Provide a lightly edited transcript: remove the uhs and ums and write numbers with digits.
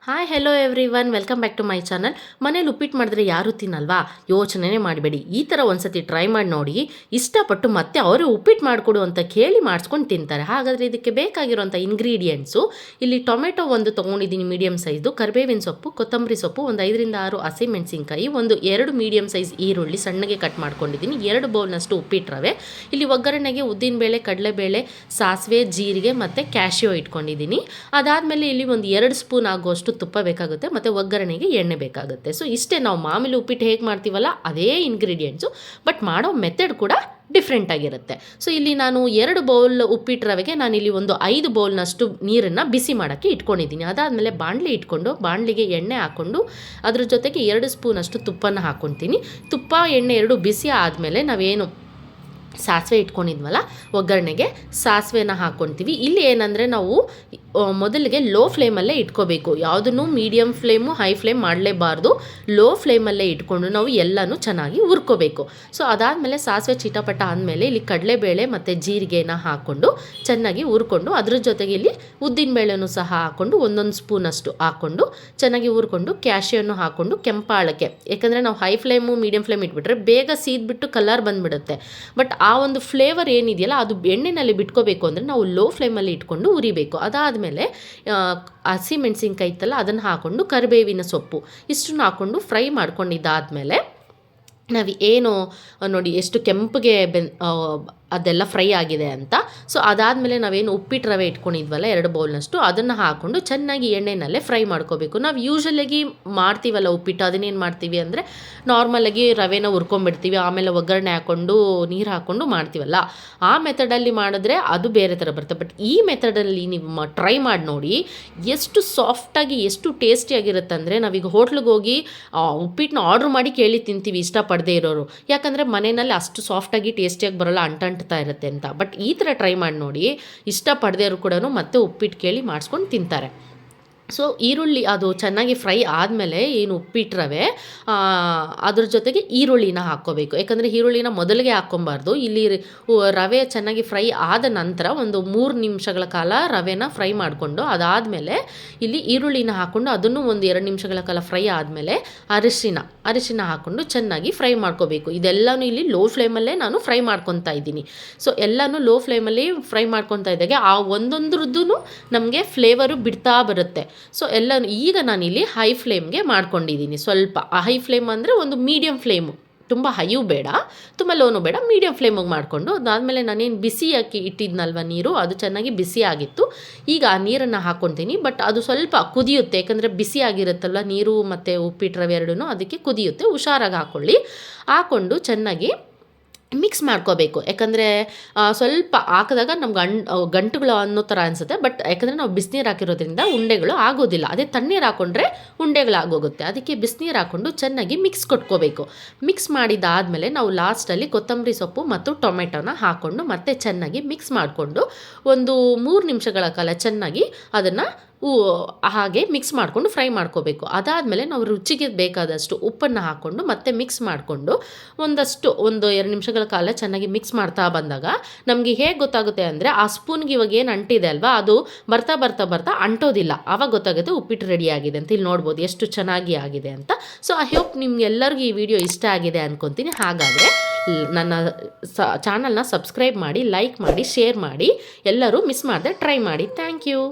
Hi hello everyone, welcome back to my channel. ಮನೇಲಿ ಉಪ್ಪಿಟ್ಟು ಮಾಡಿದ್ರೆ ಯಾರು ತಿನ್ನಲ್ವಾ? ಯೋಚನೆ ಮಾಡಬೇಡಿ, ಈ ಥರ ಒಂದ್ಸತಿ ಟ್ರೈ ಮಾಡಿ ನೋಡಿ. ಇಷ್ಟಪಟ್ಟು ಮತ್ತೆ ಅವರು ಉಪ್ಪಿಟ್ಟು ಮಾಡಿಕೊಡು ಅಂತ ಕೇಳಿ ಮಾಡಿಸ್ಕೊಂಡು ತಿಂತಾರೆ. ಹಾಗಾದರೆ ಇದಕ್ಕೆ ಬೇಕಾಗಿರುವಂಥ ಇಂಗ್ರೀಡಿಯೆಂಟ್ಸು, ಇಲ್ಲಿ ಟೊಮೆಟೊ ಒಂದು ತೊಗೊಂಡಿದ್ದೀನಿ ಮೀಡಿಯಮ್ ಸೈಜ್ದು, ಕರಿಬೇವಿನ ಸೊಪ್ಪು, ಕೊತ್ತಂಬರಿ ಸೊಪ್ಪು, ಒಂದು 5ರಿಂದ 6 ಹಸಿಮೆಣಸಿನ್ಕಾಯಿ, ಒಂದು 2 ಮೀಡಿಯಮ್ ಸೈಜ್ ಈರುಳ್ಳಿ ಸಣ್ಣಗೆ ಕಟ್ ಮಾಡ್ಕೊಂಡಿದ್ದೀನಿ, 2 ಬೌಲ್ನಷ್ಟು ಉಪ್ಪಿಟ್ಟು ರವೆ. ಇಲ್ಲಿ ಒಗ್ಗರಣೆಗೆ ಉದ್ದಿನಬೇಳೆ, ಕಡಲೆಬೇಳೆ, ಸಾಸಿವೆ, ಜೀರಿಗೆ ಮತ್ತು ಕ್ಯಾಶ್ಯೋ ಇಟ್ಕೊಂಡಿದ್ದೀನಿ. ಅದಾದಮೇಲೆ ಇಲ್ಲಿ ಒಂದು 2 ಸ್ಪೂನ್ ಆಗುವಷ್ಟು ತುಪ್ಪ ಬೇಕಾಗುತ್ತೆ ಮತ್ತು ಒಗ್ಗರಣೆಗೆ ಎಣ್ಣೆ ಬೇಕಾಗುತ್ತೆ. ಸೊ ಇಷ್ಟೇ, ನಾವು ಮಾಮೂಲಿ ಉಪ್ಪಿಟ್ಟು ಹೇಗೆ ಮಾಡ್ತೀವಲ್ಲ ಅದೇ ಇಂಗ್ರೀಡಿಯೆಂಟ್ಸು, ಬಟ್ ಮಾಡೋ ಮೆಥಡ್ ಕೂಡ ಡಿಫ್ರೆಂಟ್ ಆಗಿರುತ್ತೆ. ಸೊ ಇಲ್ಲಿ ನಾನು 2 ಬೌಲ್ ಉಪ್ಪಿಟ್ಟು ರವೆಗೆ ನಾನಿಲ್ಲಿ ಒಂದು 5 ಬೌಲ್ನಷ್ಟು ನೀರನ್ನು ಬಿಸಿ ಮಾಡೋಕ್ಕೆ ಇಟ್ಕೊಂಡಿದ್ದೀನಿ. ಅದಾದಮೇಲೆ ಬಾಣಲಿ ಇಟ್ಕೊಂಡು ಬಾಣಲಿಗೆ ಎಣ್ಣೆ ಹಾಕ್ಕೊಂಡು ಅದ್ರ ಜೊತೆಗೆ 2 ಸ್ಪೂನಷ್ಟು ತುಪ್ಪನ ಹಾಕ್ಕೊತೀನಿ. ತುಪ್ಪ ಎಣ್ಣೆ 2 ಬಿಸಿ ಆದಮೇಲೆ ನಾವೇನು ಸಾಸಿವೆ ಇಟ್ಕೊಂಡಿದ್ವಲ್ಲ ಒಗ್ಗರಣೆಗೆ, ಸಾಸಿವೆನ ಹಾಕ್ಕೊಳ್ತೀವಿ. ಇಲ್ಲಿ ಏನಂದರೆ ನಾವು ಮೊದಲಿಗೆ ಲೋ ಫ್ಲೇಮಲ್ಲೇ ಇಟ್ಕೋಬೇಕು. ಯಾವುದನ್ನು ಮೀಡಿಯಮ್ ಫ್ಲೇಮು ಹೈ ಫ್ಲೇಮ್ ಮಾಡಲೇಬಾರ್ದು. ಲೋ ಫ್ಲೇಮಲ್ಲೇ ಇಟ್ಕೊಂಡು ನಾವು ಎಲ್ಲನೂ ಚೆನ್ನಾಗಿ ಹುರ್ಕೋಬೇಕು. ಸೊ ಅದಾದಮೇಲೆ ಸಾಸಿವೆ ಚಿಟಪಟ ಆದಮೇಲೆ ಇಲ್ಲಿ ಕಡಲೆಬೇಳೆ ಮತ್ತು ಜೀರಿಗೆನ ಹಾಕ್ಕೊಂಡು ಚೆನ್ನಾಗಿ ಹುರ್ಕೊಂಡು, ಅದ್ರ ಜೊತೆಗೆ ಇಲ್ಲಿ ಉದ್ದಿನಬೇಳೆನೂ ಸಹ ಹಾಕ್ಕೊಂಡು ಒಂದೊಂದು ಸ್ಪೂನಷ್ಟು ಹಾಕ್ಕೊಂಡು ಚೆನ್ನಾಗಿ ಹುರ್ಕೊಂಡು ಕ್ಯಾಶ್ಯೋನು ಹಾಕ್ಕೊಂಡು ಕೆಂಪಾಳಕ್ಕೆ, ಯಾಕಂದರೆ ನಾವು ಹೈ ಫ್ಲೇಮು ಮೀಡಿಯಮ್ ಫ್ಲೇಮ್ ಇಟ್ಬಿಟ್ರೆ ಬೇಗ ಸೀದ್ಬಿಟ್ಟು ಕಲರ್ ಬಂದುಬಿಡುತ್ತೆ. ಬಟ್ ಆ ಒಂದು ಫ್ಲೇವರ್ ಏನಿದೆಯಲ್ಲ ಅದು ಎಣ್ಣೆಯಲ್ಲಿ ಬಿಟ್ಕೋಬೇಕು ಅಂದರೆ ನಾವು ಲೋ ಫ್ಲೇಮಲ್ಲಿ ಇಟ್ಕೊಂಡು ಉರಿಬೇಕು. ಅದಾದಮೇಲೆ ಹಸಿಮೆಣಸಿನ್ಕಾಯಿ ಇತ್ತಲ್ಲ ಅದನ್ನು ಹಾಕ್ಕೊಂಡು ಕರಿಬೇವಿನ ಸೊಪ್ಪು ಇಷ್ಟನ್ನು ಹಾಕ್ಕೊಂಡು ಫ್ರೈ ಮಾಡ್ಕೊಂಡಿದ್ದಾದಮೇಲೆ ನಾವು ಏನು ನೋಡಿ ಎಷ್ಟು ಕೆಂಪಗೆ ಅದೆಲ್ಲ ಫ್ರೈ ಆಗಿದೆ ಅಂತ. ಸೊ ಅದಾದಮೇಲೆ ನಾವೇನು ಉಪ್ಪಿಟ್ಟು ರವೆ ಇಟ್ಕೊಂಡಿದ್ವಲ್ಲ 2 ಬೌಲ್ನಷ್ಟು ಅದನ್ನು ಹಾಕ್ಕೊಂಡು ಚೆನ್ನಾಗಿ ಎಣ್ಣೆನಲ್ಲೇ ಫ್ರೈ ಮಾಡ್ಕೋಬೇಕು. ನಾವು ಯೂಶ್ವಲಾಗಿ ಮಾಡ್ತೀವಲ್ಲ ಉಪ್ಪಿಟ್ಟು, ಅದನ್ನೇನು ಮಾಡ್ತೀವಿ ಅಂದರೆ ನಾರ್ಮಲಾಗಿ ರವೆನ ಹುರ್ಕೊಂಬಿಡ್ತೀವಿ, ಆಮೇಲೆ ಒಗ್ಗರಣೆ ಹಾಕ್ಕೊಂಡು ನೀರು ಹಾಕ್ಕೊಂಡು ಮಾಡ್ತೀವಲ್ಲ, ಆ ಮೆಥಡಲ್ಲಿ ಮಾಡಿದ್ರೆ ಅದು ಬೇರೆ ಥರ ಬರುತ್ತೆ. ಬಟ್ ಈ ಮೆಥಡಲ್ಲಿ ನೀವು ಟ್ರೈ ಮಾಡಿ ನೋಡಿ, ಎಷ್ಟು ಸಾಫ್ಟಾಗಿ ಎಷ್ಟು ಟೇಸ್ಟಿಯಾಗಿರುತ್ತೆ ಅಂದರೆ, ನಾವೀಗ ಹೋಟ್ಲಿಗೆ ಹೋಗಿ ಉಪ್ಪಿಟ್ಟನ್ನ ಆರ್ಡ್ರ್ ಮಾಡಿ ಕೇಳಿ ತಿಂತೀವಿ ಇಷ್ಟಪಡದೇ ಇರೋರು, ಯಾಕಂದರೆ ಮನೆಯಲ್ಲಿ ಅಷ್ಟು ಸಾಫ್ಟಾಗಿ ಟೇಸ್ಟಿಯಾಗಿ ಬರೋಲ್ಲ, ಅಂಟಂಟ್ತಾ ಇರುತ್ತೆ ಅಂತ. ಬಟ್ ಈ ಥರ ಟ್ರೈ ಮಾಡಿ ನೋಡಿ, ಇಷ್ಟಪಡದೇ ಇರೋ ಕೂಡ ಮತ್ತೆ ಉಪ್ಪಿಟ್ಟು ಕೇಳಿ ಮಾಡಿಸ್ಕೊಂಡು ತಿಂತಾರೆ. ಸೊ ಈರುಳ್ಳಿ ಅದು ಚೆನ್ನಾಗಿ ಫ್ರೈ ಆದಮೇಲೆ ಏನು ಉಪ್ಪಿಟ್ಟು ರವೆ ಅದ್ರ ಜೊತೆಗೆ ಈರುಳ್ಳಿನ ಹಾಕ್ಕೋಬೇಕು. ಯಾಕಂದರೆ ಈರುಳ್ಳಿನ ಮೊದಲಿಗೆ ಹಾಕ್ಕೊಬಾರ್ದು. ಇಲ್ಲಿ ರವೆ ಚೆನ್ನಾಗಿ ಫ್ರೈ ಆದ ನಂತರ ಒಂದು 3 ನಿಮಿಷಗಳ ಕಾಲ ರವೆನ ಫ್ರೈ ಮಾಡಿಕೊಂಡು ಅದಾದಮೇಲೆ ಇಲ್ಲಿ ಈರುಳ್ಳಿನ ಹಾಕ್ಕೊಂಡು ಅದನ್ನು ಒಂದು 2 ನಿಮಿಷಗಳ ಕಾಲ ಫ್ರೈ ಆದಮೇಲೆ ಅರಿಶಿನ ಹಾಕ್ಕೊಂಡು ಚೆನ್ನಾಗಿ ಫ್ರೈ ಮಾಡ್ಕೋಬೇಕು. ಇದೆಲ್ಲನೂ ಇಲ್ಲಿ ಲೋ ಫ್ಲೇಮಲ್ಲೇ ನಾನು ಫ್ರೈ ಮಾಡ್ಕೊತಾ ಇದ್ದೀನಿ. ಸೊ ಎಲ್ಲನೂ ಲೋ ಫ್ಲೇಮಲ್ಲಿ ಫ್ರೈ ಮಾಡ್ಕೊತಾ ಇದ್ದಾಗೆ ಆ ಒಂದೊಂದ್ರದ್ದು ನಮಗೆ ಫ್ಲೇವರು ಬಿಡ್ತಾ ಬರುತ್ತೆ. ಸೊ ಎಲ್ಲನೂ ಈಗ ನಾನಿಲ್ಲಿ ಹೈ ಫ್ಲೇಮ್ಗೆ ಮಾಡ್ಕೊಂಡಿದ್ದೀನಿ. ಸ್ವಲ್ಪ ಹೈ ಫ್ಲೇಮ್ ಅಂದರೆ ಒಂದು ಮೀಡಿಯಮ್ ಫ್ಲೇಮು, ತುಂಬ ಹೈಯೂ ಬೇಡ ತುಂಬ ಲೋನು ಬೇಡ, ಮೀಡಿಯಮ್ ಫ್ಲೇಮಿಗೆ ಮಾಡಿಕೊಂಡು ಅದಾದಮೇಲೆ ನಾನೇನು ಬಿಸಿ ಹಾಕಿ ಇಟ್ಟಿದ್ನಲ್ವ ನೀರು, ಅದು ಚೆನ್ನಾಗಿ ಬಿಸಿ ಆಗಿತ್ತು. ಈಗ ಆ ನೀರನ್ನು ಹಾಕ್ಕೊತೀನಿ. ಬಟ್ ಅದು ಸ್ವಲ್ಪ ಕುದಿಯುತ್ತೆ, ಯಾಕಂದರೆ ಬಿಸಿ ಆಗಿರುತ್ತಲ್ಲ ನೀರು ಮತ್ತು ಉಪ್ಪಿಟ್ಟು ರವೆ ಎರಡೂ, ಅದಕ್ಕೆ ಕುದಿಯುತ್ತೆ. ಹುಷಾರಾಗಿ ಹಾಕ್ಕೊಂಡು ಚೆನ್ನಾಗಿ ಮಿಕ್ಸ್ ಮಾಡ್ಕೋಬೇಕು. ಯಾಕಂದರೆ ಸ್ವಲ್ಪ ಹಾಕಿದಾಗ ನಮ್ಗೆ ಗಂಟುಗಳು ಅನ್ನೋ ಥರ ಅನಿಸುತ್ತೆ. ಬಟ್ ಯಾಕಂದರೆ ನಾವು ಬಿಸಿನೀರು ಹಾಕಿರೋದ್ರಿಂದ ಉಂಡೆಗಳು ಆಗೋದಿಲ್ಲ. ಅದೇ ತಣ್ಣೀರು ಹಾಕ್ಕೊಂಡ್ರೆ ಉಂಡೆಗಳಾಗೋಗುತ್ತೆ. ಅದಕ್ಕೆ ಬಿಸಿನೀರು ಹಾಕ್ಕೊಂಡು ಚೆನ್ನಾಗಿ ಮಿಕ್ಸ್ ಕೊಟ್ಕೋಬೇಕು. ಮಿಕ್ಸ್ ಮಾಡಿದಾದಮೇಲೆ ನಾವು ಲಾಸ್ಟಲ್ಲಿ ಕೊತ್ತಂಬರಿ ಸೊಪ್ಪು ಮತ್ತು ಟೊಮೆಟೊನ ಹಾಕ್ಕೊಂಡು ಮತ್ತೆ ಚೆನ್ನಾಗಿ ಮಿಕ್ಸ್ ಮಾಡಿಕೊಂಡು ಒಂದು 3 ನಿಮಿಷಗಳ ಕಾಲ ಚೆನ್ನಾಗಿ ಅದನ್ನು ಹಾಗೆ ಮಿಕ್ಸ್ ಮಾಡಿಕೊಂಡು ಫ್ರೈ ಮಾಡ್ಕೋಬೇಕು. ಅದಾದಮೇಲೆ ನಾವು ರುಚಿಗೆ ಬೇಕಾದಷ್ಟು ಉಪ್ಪನ್ನು ಹಾಕ್ಕೊಂಡು ಮತ್ತೆ ಮಿಕ್ಸ್ ಮಾಡಿಕೊಂಡು ಒಂದು 2 ನಿಮಿಷಗಳ ಕಾಲ ಚೆನ್ನಾಗಿ ಮಿಕ್ಸ್ ಮಾಡ್ತಾ ಬಂದಾಗ ನಮಗೆ ಹೇಗೆ ಗೊತ್ತಾಗುತ್ತೆ ಅಂದರೆ, ಆ ಸ್ಪೂನ್ಗೆ ಇವಾಗ ಏನು ಅಂಟಿದೆ ಅಲ್ವಾ, ಅದು ಬರ್ತಾ ಬರ್ತಾ ಬರ್ತಾ ಅಂಟೋದಿಲ್ಲ. ಆವಾಗ ಗೊತ್ತಾಗುತ್ತೆ ಉಪ್ಪಿಟ್ಟು ರೆಡಿ ಆಗಿದೆ ಅಂತ. ಇಲ್ಲಿ ನೋಡ್ಬೋದು ಎಷ್ಟು ಚೆನ್ನಾಗಿ ಆಗಿದೆ ಅಂತ. ಸೊ ಐ ಹೋಪ್ ನಿಮ್ಗೆಲ್ಲರಿಗೂ ಈ ವಿಡಿಯೋ ಇಷ್ಟ ಆಗಿದೆ ಅಂದ್ಕೊತೀನಿ. ಹಾಗಾದರೆ ನನ್ನ ಚಾನಲ್ನ ಸಬ್ಸ್ಕ್ರೈಬ್ ಮಾಡಿ, ಲೈಕ್ ಮಾಡಿ, ಶೇರ್ ಮಾಡಿ, ಎಲ್ಲರೂ ಮಿಸ್ ಮಾಡದೆ ಟ್ರೈ ಮಾಡಿ. Thank you.